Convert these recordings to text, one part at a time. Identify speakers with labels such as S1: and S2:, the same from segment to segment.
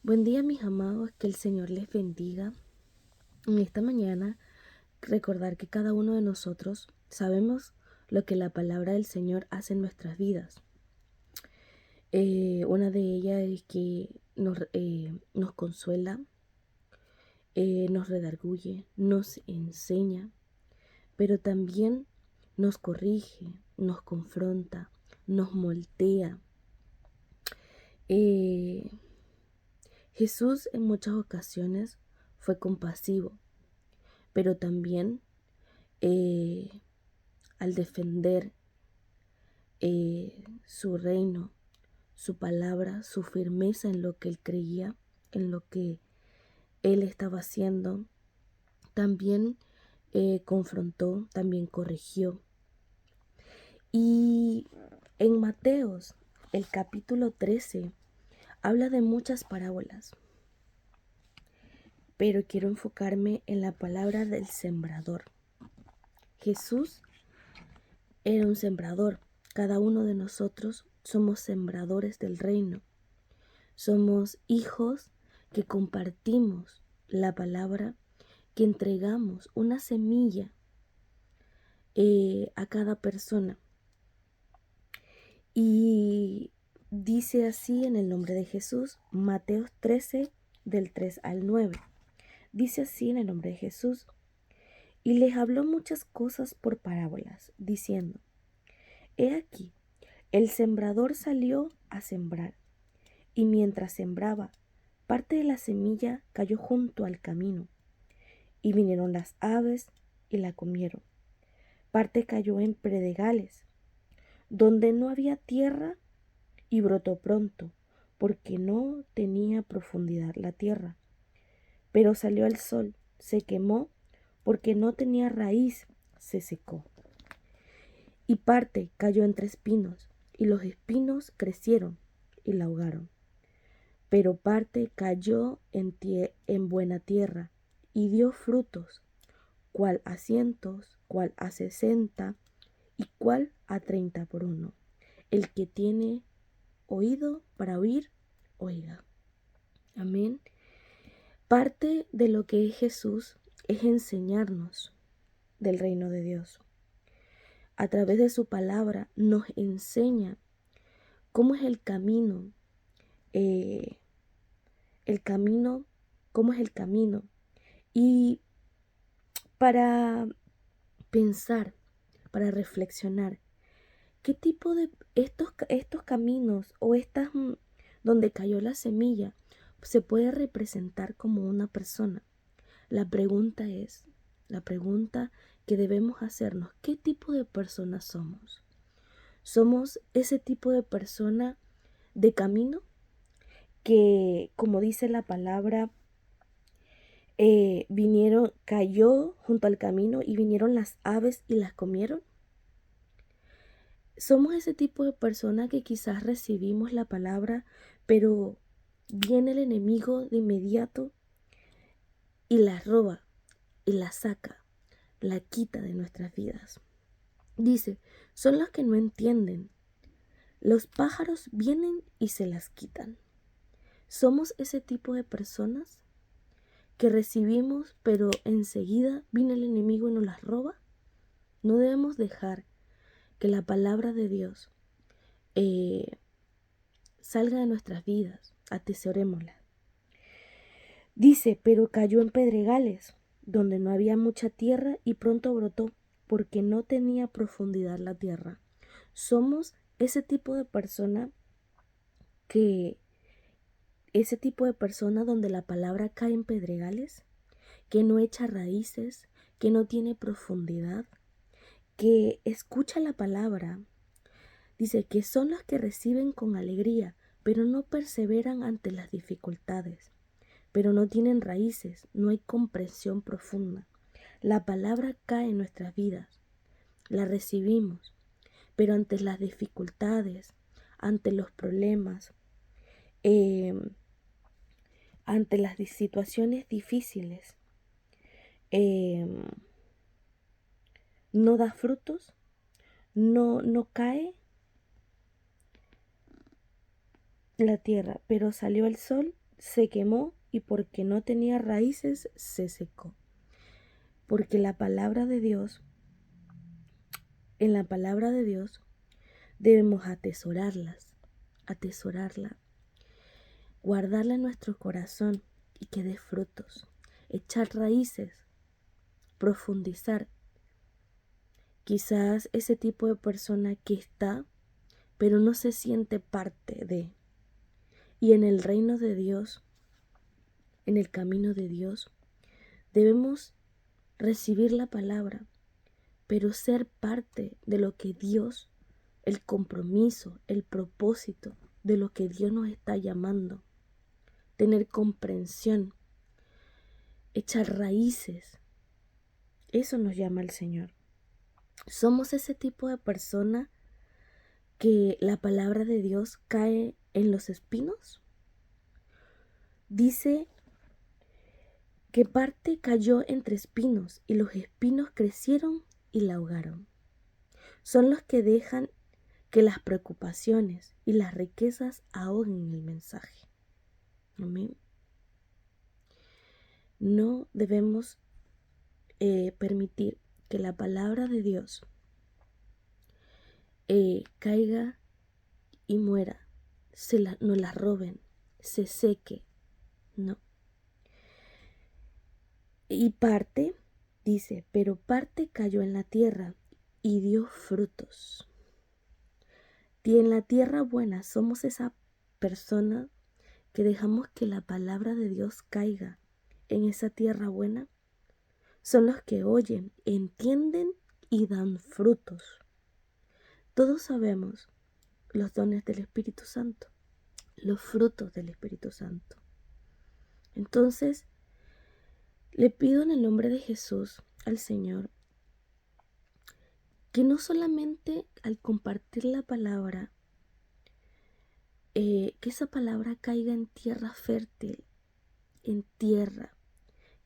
S1: Buen día, mis amados, que el Señor les bendiga. En esta mañana, recordar que cada uno de nosotros sabemos lo que la palabra del Señor hace en nuestras vidas. Una de ellas es que nos consuela, nos redarguye, nos enseña, pero también nos corrige, nos confronta, nos moltea. Eh, Jesús en muchas ocasiones fue compasivo, pero también eh, al defender su reino, su palabra, su firmeza en lo que él creía, en lo que él estaba haciendo, también confrontó, también corrigió. Y en Mateos, el capítulo 13, habla de muchas parábolas, pero quiero enfocarme en la palabra del sembrador. Jesús era un sembrador. Cada uno de nosotros somos sembradores del reino. Somos hijos que compartimos la palabra, que entregamos una semilla a cada persona. Y dice así en el nombre de Jesús, Mateo 13, del 3 al 9. Dice así en el nombre de Jesús. Y les habló muchas cosas por parábolas, diciendo: He aquí, el sembrador salió a sembrar, y mientras sembraba, parte de la semilla cayó junto al camino, y vinieron las aves y la comieron. Parte cayó en predegales, donde no había tierra, y brotó pronto, porque no tenía profundidad la tierra. Pero salió el sol, se quemó, porque no tenía raíz, se secó. Y parte cayó entre espinos, y los espinos crecieron y la ahogaron. Pero parte cayó en buena tierra, y dio frutos, cuál a 100, cuál a 60, y cuál a 30 por uno. El que tiene oído para oír, oiga. Amén. Parte de lo que es Jesús es enseñarnos del reino de Dios. A través de su palabra nos enseña cómo es eh, cómo es el camino. Y para pensar, para reflexionar, qué tipo de estos caminos o estas donde cayó la semilla se puede representar como una persona. La pregunta que debemos hacernos, ¿qué tipo de persona somos? ¿Somos ese tipo de persona de camino que, como dice la palabra, cayó junto al camino y vinieron las aves y las comieron? Somos ese tipo de persona que quizás recibimos la palabra, pero viene el enemigo de inmediato y la roba y la saca, la quita de nuestras vidas. Dice, son los que no entienden. Los pájaros vienen y se las quitan. ¿Somos ese tipo de personas que recibimos, pero enseguida viene el enemigo y nos las roba? No debemos dejar que la palabra de Dios salga de nuestras vidas, atesorémosla. Dice, pero cayó en pedregales, donde no había mucha tierra, y pronto brotó, porque no tenía profundidad la tierra. Somos ese tipo de persona donde la palabra cae en pedregales, que no echa raíces, que no tiene profundidad, que escucha la palabra. Dice que son los que reciben con alegría, pero no perseveran ante las dificultades, pero no tienen raíces, no hay comprensión profunda. La palabra cae en nuestras vidas, la recibimos, pero ante las dificultades, ante los problemas, ante las situaciones difíciles, no da frutos, no cae la tierra, pero salió el sol se quemó y porque no tenía raíces se secó. Porque la palabra de Dios, en la palabra de Dios debemos atesorarla, guardarla en nuestro corazón y que dé frutos, echar raíces, profundizar. Quizás ese tipo de persona que está, pero no se siente parte de. Y en el reino de Dios, en el camino de Dios, debemos recibir la palabra, pero ser parte de lo que Dios, el compromiso, el propósito de lo que Dios nos está llamando. Tener comprensión, echar raíces. Eso nos llama el Señor. Somos ese tipo de persona que la palabra de Dios cae en los espinos. Dice que parte cayó entre espinos y los espinos crecieron y la ahogaron. Son los que dejan que las preocupaciones y las riquezas ahoguen el mensaje. Amén. No debemos permitir que la palabra de Dios caiga y muera, nos la roben, se seque. No. Y parte, dice, pero parte cayó en la tierra y dio frutos. Y en la tierra buena somos esa persona que dejamos que la palabra de Dios caiga en esa tierra buena. Son los que oyen, entienden y dan frutos. Todos sabemos los dones del Espíritu Santo, los frutos del Espíritu Santo. Entonces, le pido en el nombre de Jesús al Señor que no solamente al compartir la palabra, que esa palabra caiga en tierra fértil, en tierra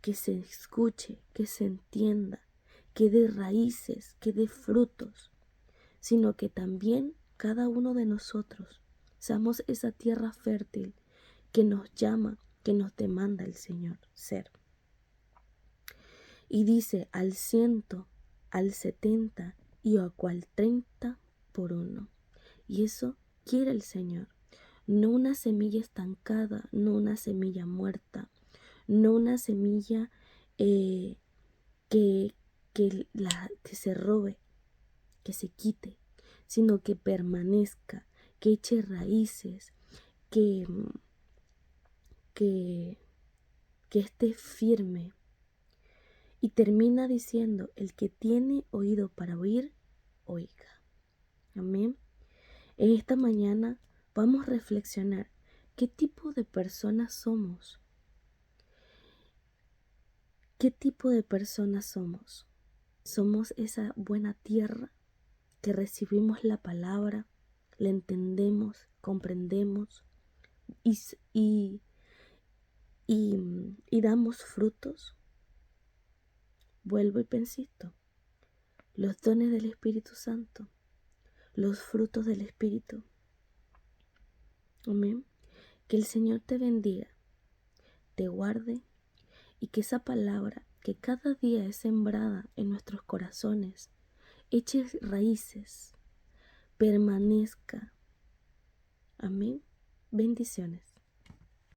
S1: que se escuche, que se entienda, que dé raíces, que dé frutos, sino que también cada uno de nosotros seamos esa tierra fértil que nos llama, que nos demanda el Señor ser. Y dice al 100, al 70 y a cual 30 por uno. Y eso quiere el Señor. No una semilla estancada, no una semilla muerta, no una semilla que se robe, que se quite, sino que permanezca, que eche raíces, que esté firme. Y termina diciendo, el que tiene oído para oír, oiga. Amén. En esta mañana vamos a reflexionar qué tipo de personas somos. ¿Qué tipo de personas somos? ¿Somos esa buena tierra que recibimos la palabra, la entendemos, comprendemos y damos frutos? Vuelvo y pensisto, los dones del Espíritu Santo, los frutos del Espíritu. Amén. Que el Señor te bendiga, te guarde y que esa palabra que cada día es sembrada en nuestros corazones eche raíces, permanezca. Amén. Bendiciones.